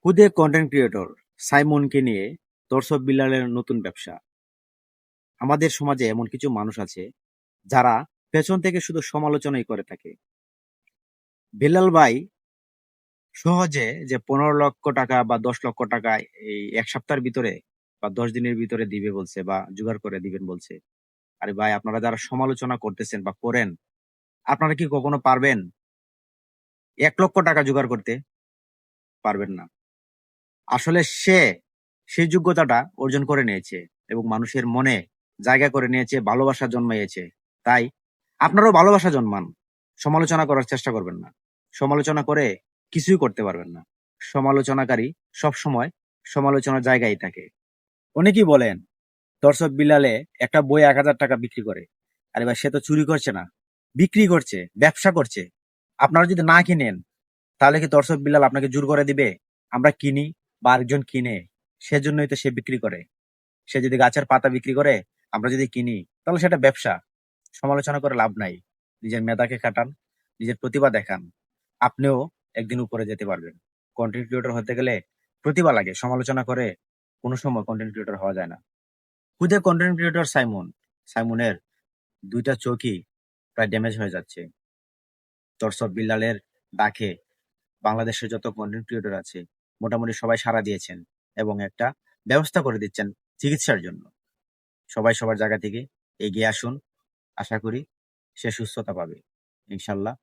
খুদে content creator সাইমনকে নিয়ে দর্শক বিলালের নতুন ব্যবসা। আমাদের সমাজে এমন কিছু মানুষ আছে যারা পেছন থেকে শুধু সমালোচনাই করে থাকে। বিলাল ভাই সহজে যে 15 লক্ষ টাকা বা 10 লক্ষ টাকা এই এক সপ্তাহের ভিতরে বা 10 দিনের ভিতরে দিবে বলছে বা জোগাড় করে দিবেন বলছে। আরে ভাই, আপনারা যারা সমালোচনা করতেছেন বা করেন, আপনারা কি কখনো পারবেন 1 লক্ষ টাকা জোগাড় করতে? পারবেন না। আসলে সেই যোগ্যতাটা অর্জন করে নিয়েছে এবং মানুষের মনে জায়গা করে নিয়েছে, ভালোবাসা জন্মাইয়েছে। তাই আপনারাও ভালোবাসা জন্মান। সমালোচনা করার চেষ্টা করবেন না। সমালোচনা করে কিছুই করতে পারবেন না। সমালোচনাকারী সবসময় সমালোচনার জায়গায় থাকে। অনেকেই বলেন দর্শক বিলালে একটা বই 1,000 টাকা বিক্রি করে। আরে ভাই, সে তো চুরি করছে না, বিক্রি করছে, ব্যবসা করছে। আপনারা যদি না কিনেন, তাহলে কি দর্শক বিলাল আপনাকে জোর করে দিবে? আমরা কিনি বা আরেকজন কিনে, সেজন্যই তো সে বিক্রি করে। সে যদি গাছের পাতা বিক্রি করে, আমরা যদি কিনি, তাহলে সেটা ব্যবসা। সমালোচনা করে লাভ নাই। নিজের মেধাকে খাটান, নিজের প্রতিভা দেখান। আপনিও একদিন উপরে যেতে পারবেন। কন্টেন্ট ক্রিয়েটর হতে গেলে প্রতিভা লাগে। সমালোচনা করে কোনো সময় কন্টেন্ট ক্রিয়েটর হওয়া যায় না। খুদে কন্টেন্ট ক্রিয়েটর সাইমনের 2টা চোখই প্রায় ড্যামেজ হয়ে যাচ্ছে। দর্শক বিল্লালের ডাকে বাংলাদেশের যত কন্টেন্ট ক্রিয়েটর আছে মোটামুটি সবাই সাড়া দিয়েছেন এবং একটা ব্যবস্থা করে দিচ্ছেন চিকিৎসার জন্য। সবাই সবার জায়গা থেকে এগিয়ে আসুন। আশা করি সে সুস্থতা পাবে, ইনশাল্লাহ।